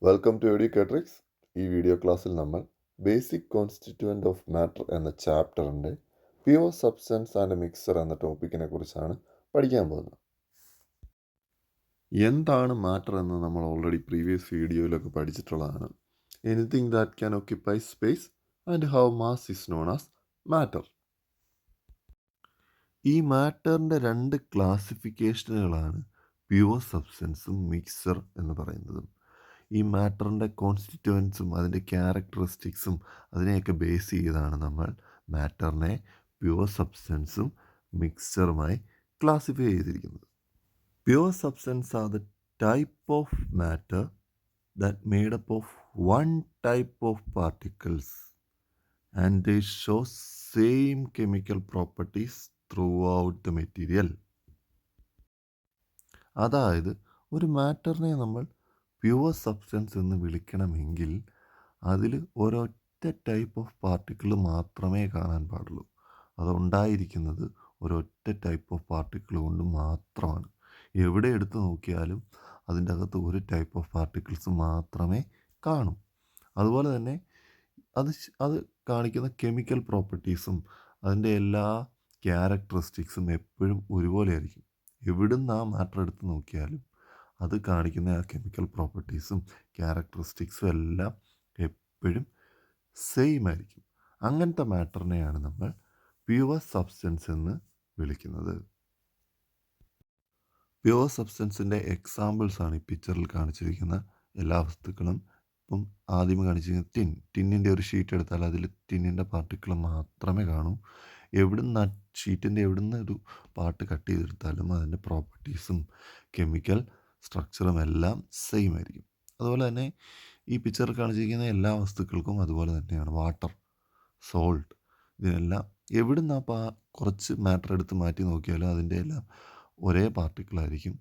Welcome to എഡ്യൂക്കേട്രിക്സ്. ഈ video ക്ലാസ്സിൽ നമ്മൾ ബേസിക് കോൺസ്റ്റിറ്റ്യൂവൻ്റ് ഓഫ് മാറ്റർ എന്ന ചാപ്റ്ററിൻ്റെ പ്യുവർ സബ്സ്റ്റൻസ് ആൻഡ് മിക്സർ എന്ന ടോപ്പിക്കിനെ കുറിച്ചാണ് പഠിക്കാൻ പോകുന്നത്. എന്താണ് മാറ്റർ എന്ന് നമ്മൾ ഓൾറെഡി പ്രീവിയസ് വീഡിയോയിലൊക്കെ പഠിച്ചിട്ടുള്ളതാണ്. Anything that can occupy space and how mass is known as matter. ഈ മാറ്ററിൻ്റെ രണ്ട് ക്ലാസിഫിക്കേഷനുകളാണ് പ്യുവർ സബ്സ്റ്റൻസും മിക്സർ എന്ന് പറയുന്നതും. ഈ മാറ്ററിൻ്റെ കോൺസ്റ്റിറ്റ്യുവൻസും അതിൻ്റെ ക്യാരക്ടറിസ്റ്റിക്സും അതിനെയൊക്കെ ബേസ് ചെയ്താണ് നമ്മൾ മാറ്ററിനെ പ്യുവർ സബ്സ്റ്റൻസും മിക്സറുമായി ക്ലാസിഫൈ ചെയ്തിരിക്കുന്നത്. Pure substance are the type of matter that made up of one type of particles and they show same chemical properties through out the material. അതായത് ഒരു മാറ്ററിനെ നമ്മൾ പ്യുവർ സബ്സ്റ്റൻസ് എന്ന് വിളിക്കണമെങ്കിൽ അതിൽ ഒരൊറ്റ ടൈപ്പ് ഓഫ് പാർട്ടിക്കിൾ മാത്രമേ കാണാൻ പാടുള്ളൂ. അതുണ്ടായിരിക്കുന്നത് ഒരൊറ്റ ടൈപ്പ് ഓഫ് പാർട്ടിക്കിൾ കൊണ്ട് മാത്രമാണ്. എവിടെ എടുത്തു നോക്കിയാലും അതിൻ്റെ അകത്ത് ഒരു ടൈപ്പ് ഓഫ് പാർട്ടിക്കിൾസ് മാത്രമേ കാണൂ. അതുപോലെ തന്നെ അത് കാണിക്കുന്ന കെമിക്കൽ പ്രോപ്പർട്ടീസും അതിൻ്റെ എല്ലാ ക്യാരക്ടറിസ്റ്റിക്സും എപ്പോഴും ഒരുപോലെ ആയിരിക്കും. എവിടുന്ന് ആ മാറ്റർ എടുത്ത് നോക്കിയാലും അത് കാണിക്കുന്ന ആ കെമിക്കൽ പ്രോപ്പർട്ടീസും ക്യാരക്ടറിസ്റ്റിക്സും എല്ലാം എപ്പോഴും സെയിം ആയിരിക്കും. അങ്ങനത്തെ മാറ്ററിനെയാണ് നമ്മൾ പ്യുവർ സബ്സ്റ്റൻസ് എന്ന് വിളിക്കുന്നത്. പ്യുവർ സബ്സ്റ്റൻസിൻ്റെ എക്സാമ്പിൾസാണ് ഈ പിക്ചറിൽ കാണിച്ചിരിക്കുന്ന എല്ലാ വസ്തുക്കളും. ഇപ്പം ആദ്യം കാണിച്ചിരിക്കുന്ന ടിന്നിൻ്റെ ഒരു ഷീറ്റ് എടുത്താൽ അതിൽ ടിന്നിൻ്റെ പാർട്ടിക്കിൾ മാത്രമേ കാണൂ. എവിടുന്ന് ആ ഷീറ്റിൻ്റെ എവിടുന്ന് ഒരു പാർട്ട് കട്ട് ചെയ്തെടുത്താലും അതിൻ്റെ പ്രോപ്പർട്ടീസും കെമിക്കൽ സ്ട്രക്ചറും എല്ലാം സെയിം ആയിരിക്കും. അതുപോലെ തന്നെ ഈ പിക്ചറിൽ കാണിച്ചിരിക്കുന്ന എല്ലാ വസ്തുക്കൾക്കും അതുപോലെ തന്നെയാണ്. വാട്ടർ, സോൾട്ട്, ഇതിനെല്ലാം എവിടുന്ന് കുറച്ച് മാറ്റർ എടുത്ത് മാറ്റി നോക്കിയാലും അതിൻ്റെ എല്ലാം ഒരേ പാർട്ടിക്കിളായിരിക്കും.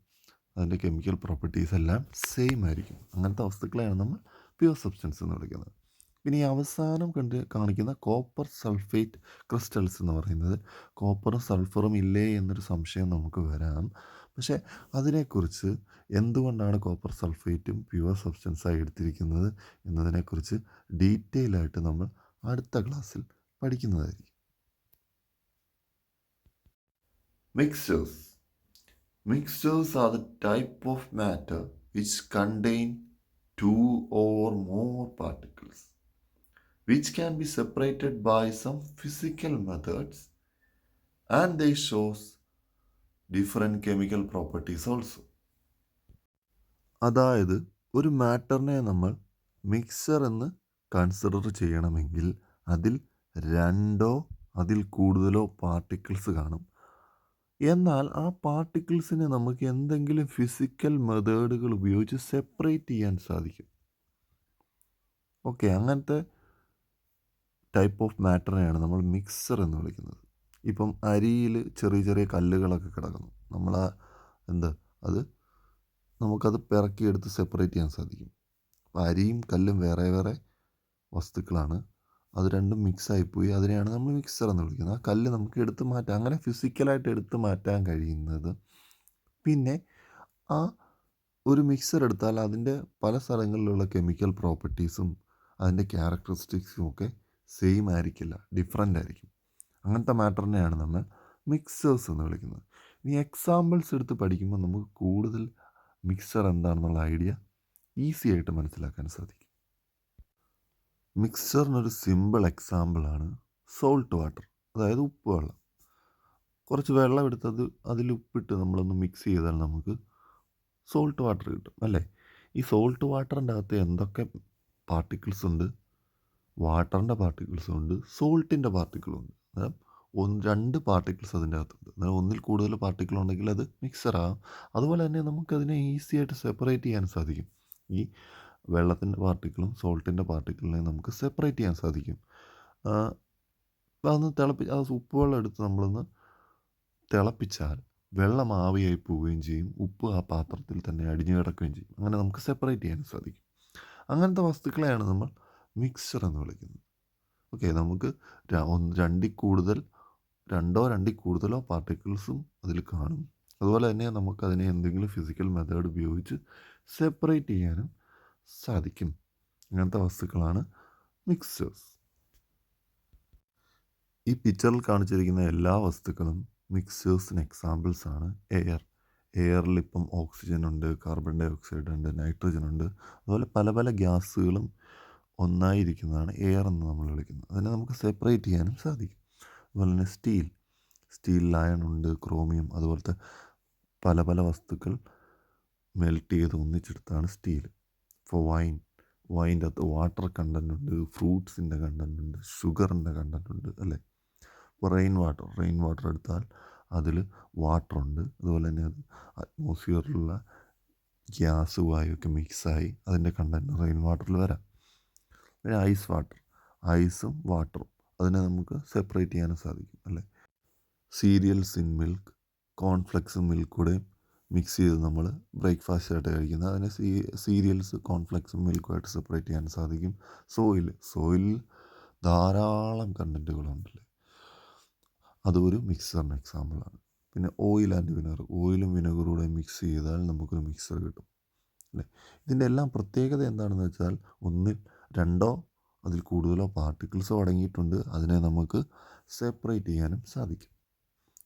അതിൻ്റെ കെമിക്കൽ പ്രോപ്പർട്ടീസ് എല്ലാം സെയിം ആയിരിക്കും. അങ്ങനത്തെ വസ്തുക്കളെയാണ് നമ്മൾ പ്യുവർ സബ്സ്റ്റൻസ് എന്ന് വിളിക്കുന്നത്. പിന്നെ ഈ അവസാനം കാണിക്കുന്ന കോപ്പർ സൾഫേറ്റ് ക്രിസ്റ്റൽസ് എന്ന് പറയുന്നത് കോപ്പറും സൾഫറും ഇല്ലേ എന്നൊരു സംശയം നമുക്ക് വരാം. പക്ഷേ അതിനെക്കുറിച്ച് എന്തുകൊണ്ടാണ് കോപ്പർ സൾഫേറ്റും പ്യുവർ സബ്സ്റ്റൻസായി എടുത്തിരിക്കുന്നത് എന്നതിനെക്കുറിച്ച് ഡീറ്റെയിൽ ആയിട്ട് നമ്മൾ അടുത്ത ക്ലാസ്സിൽ പഠിക്കുന്നതായിരിക്കും. Mixtures are the type of matter which contain two or more particles, which can be separated by some physical methods, and they shows different chemical properties also. അതായത് ഒരു മാറ്ററിനെ നമ്മൾ മിക്സർ എന്ന് കൺസിഡർ ചെയ്യണമെങ്കിൽ അതിൽ രണ്ടോ അതിൽ കൂടുതലോ പാർട്ടിക്കിൾസ് കാണും. എന്നാൽ ആ പാർട്ടിക്കിൾസിനെ നമുക്ക് എന്തെങ്കിലും ഫിസിക്കൽ മെത്തേഡുകൾ ഉപയോഗിച്ച് സെപ്പറേറ്റ് ചെയ്യാൻ സാധിക്കും. ഓക്കെ, അങ്ങനത്തെ ടൈപ്പ് ഓഫ് മാറ്ററിനെയാണ് നമ്മൾ മിക്സർ എന്ന് വിളിക്കുന്നത്. ഇപ്പം അരിയിൽ ചെറിയ ചെറിയ കല്ലുകളൊക്കെ കിടക്കുന്നു. അത് നമുക്കത് പിറക്കിയെടുത്ത് സെപ്പറേറ്റ് ചെയ്യാൻ സാധിക്കും. അപ്പോൾ അരിയും കല്ലും വേറെ വേറെ വസ്തുക്കളാണ്. അത് രണ്ടും മിക്സായിപ്പോയി. അതിനെയാണ് നമ്മൾ മിക്സർ എന്ന് വിളിക്കുന്നത്. ആ കല്ല് നമുക്ക് എടുത്ത് മാറ്റാം. അങ്ങനെ ഫിസിക്കലായിട്ട് എടുത്ത് മാറ്റാൻ കഴിയുന്നത്. പിന്നെ ആ ഒരു മിക്സർ എടുത്താൽ അതിൻ്റെ പല സ്ഥലങ്ങളിലുള്ള കെമിക്കൽ പ്രോപ്പർട്ടീസും അതിൻ്റെ ക്യാരക്ടറിസ്റ്റിക്സും ഒക്കെ സെയിം ആയിരിക്കില്ല, ഡിഫറൻ്റ് ആയിരിക്കും. അങ്ങനത്തെ മാറ്ററിനെയാണ് നമ്മൾ മിക്സേഴ്സ് എന്ന് വിളിക്കുന്നത്. ഇനി എക്സാമ്പിൾസ് എടുത്ത് പഠിക്കുമ്പോൾ നമുക്ക് കൂടുതൽ മിക്സർ എന്താണെന്നുള്ള ഐഡിയ ഈസി ആയിട്ട് മനസ്സിലാക്കാൻ സാധിക്കും. മിക്സറിനൊരു സിമ്പിൾ എക്സാമ്പിളാണ് സോൾട്ട് വാട്ടർ, അതായത് ഉപ്പ് വെള്ളം. കുറച്ച് വെള്ളം എടുത്തത് അതിൽ ഉപ്പിട്ട് നമ്മളൊന്ന് മിക്സ് ചെയ്താൽ നമുക്ക് സോൾട്ട് വാട്ടർ കിട്ടും, അല്ലേ? ഈ സോൾട്ട് വാട്ടറിൻ്റെ അകത്ത് എന്തൊക്കെ പാർട്ടിക്കിൾസ് ഉണ്ട്? വാട്ടറിൻ്റെ പാർട്ടിക്കിൾസും ഉണ്ട്, സോൾട്ടിൻ്റെ പാർട്ടിക്കിളും ഉണ്ട്. അതായത് രണ്ട് പാർട്ടിക്കിൾസ് അതിൻ്റെ അകത്തുണ്ട്. അതായത് ഒന്നിൽ കൂടുതൽ പാർട്ടിക്കിൾ ഉണ്ടെങ്കിൽ അത് മിക്സറാകും. അതുപോലെ തന്നെ നമുക്കതിനെ ഈസി ആയിട്ട് സെപ്പറേറ്റ് ചെയ്യാൻ സാധിക്കും. ഈ വെള്ളത്തിൻ്റെ പാർട്ടിക്കിളും സോൾട്ടിൻ്റെ പാർട്ടിക്കിളിനെ നമുക്ക് സെപ്പറേറ്റ് ചെയ്യാൻ സാധിക്കും. അത് ഉപ്പുവെള്ളം എടുത്ത് നമ്മളൊന്ന് തിളപ്പിച്ചാൽ വെള്ളം ആവിയായി പോവുകയും ചെയ്യും. ഉപ്പ് ആ പാത്രത്തിൽ തന്നെ അടിഞ്ഞു കിടക്കുകയും ചെയ്യും. അങ്ങനെ നമുക്ക് സെപ്പറേറ്റ് ചെയ്യാൻ സാധിക്കും. അങ്ങനത്തെ വസ്തുക്കളെയാണ് നമ്മൾ മിക്സർ എന്ന് വിളിക്കുന്നത്. ഓക്കെ, നമുക്ക് രണ്ടോ രണ്ടിൽ കൂടുതലോ പാർട്ടിക്കിൾസും അതിൽ കാണും. അതുപോലെ തന്നെ നമുക്കതിനെ എന്തെങ്കിലും ഫിസിക്കൽ മെത്തേഡ് ഉപയോഗിച്ച് സെപ്പറേറ്റ് ചെയ്യാനും സാധിക്കും. അങ്ങനത്തെ വസ്തുക്കളാണ് മിക്സ്ചേഴ്സ്. ഈ പിക്ചറിൽ കാണിച്ചിരിക്കുന്ന എല്ലാ വസ്തുക്കളും മിക്സ്ചേഴ്സിന് എക്സാമ്പിൾസ് ആണ്. എയറിൽ ഇപ്പം ഓക്സിജൻ ഉണ്ട്, കാർബൺ ഡൈ ഓക്സൈഡ് ഉണ്ട്, നൈട്രജൻ ഉണ്ട്. അതുപോലെ പല പല ഗ്യാസുകളും ഒന്നായിരിക്കുന്നതാണ് എയർ എന്ന് നമ്മൾ വിളിക്കുന്നത്. അതിനെ നമുക്ക് സെപ്പറേറ്റ് ചെയ്യാനും സാധിക്കും. അതുപോലെ തന്നെ സ്റ്റീലിൽ അയൺ ഉണ്ട്, ക്രോമിയം, അതുപോലത്തെ പല പല വസ്തുക്കൾ മെൽറ്റ് ചെയ്ത് ഒന്നിച്ചെടുത്താണ് സ്റ്റീൽ. ഇപ്പോൾ വൈൻ്റെ അകത്ത് വാട്ടർ കണ്ടൻ്റ് ഉണ്ട്, ഫ്രൂട്ട്സിൻ്റെ കണ്ടൻ്റ് ഉണ്ട്, ഷുഗറിൻ്റെ കണ്ടൻ്റ് ഉണ്ട്, അല്ലേ? ഇപ്പോൾ റെയിൻ വാട്ടർ എടുത്താൽ അതിൽ വാട്ടറുണ്ട്. അതുപോലെ തന്നെ അത് അറ്റ്മോസ്ഫിയറിലുള്ള ഗ്യാസ് വായുവൊക്കെ മിക്സായി അതിൻ്റെ കണ്ടൻറ്റ് റെയിൻ വാട്ടറിൽ വരാം. പിന്നെ ഐസും വാട്ടറും അതിനെ നമുക്ക് സെപ്പറേറ്റ് ചെയ്യാനും സാധിക്കും, അല്ലേ? സീരിയൽസ് ഇൻ മിൽക്ക്, കോൺഫ്ലെക്സും മിൽക്കൂടെയും മിക്സ് ചെയ്ത് നമ്മൾ ബ്രേക്ക്ഫാസ്റ്റ് ആയിട്ട് കഴിക്കുന്നത്. അതിനെ സീരിയൽസ് കോൺഫ്ലെക്സും മിൽക്കുമായിട്ട് സെപ്പറേറ്റ് ചെയ്യാൻ സാധിക്കും. സോയിലിൽ ധാരാളം കണ്ടൻറ്റുകളുണ്ടല്ലേ, അതൊരു മിക്സറിന് എക്സാമ്പിളാണ്. പിന്നെ ഓയിലും വിനെഗറൂടെ മിക്സ് ചെയ്താൽ നമുക്കൊരു മിക്സർ കിട്ടും, അല്ലേ? ഇതിൻ്റെ എല്ലാം പ്രത്യേകത എന്താണെന്ന് വെച്ചാൽ ഒന്നിൽ രണ്ടോ അതിൽ കൂടുതലോ പാർട്ടിക്കിൾസോ അടങ്ങിയിട്ടുണ്ട്. അതിനെ നമുക്ക് സെപ്പറേറ്റ് ചെയ്യാനും സാധിക്കും.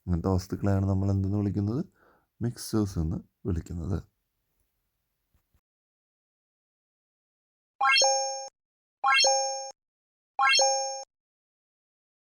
അങ്ങനത്തെ വസ്തുക്കളെയാണ് നമ്മൾ എന്തെന്ന് വിളിക്കുന്നത്? മിക്സേഴ്സ് എന്ന് വിളിക്കുന്നത്.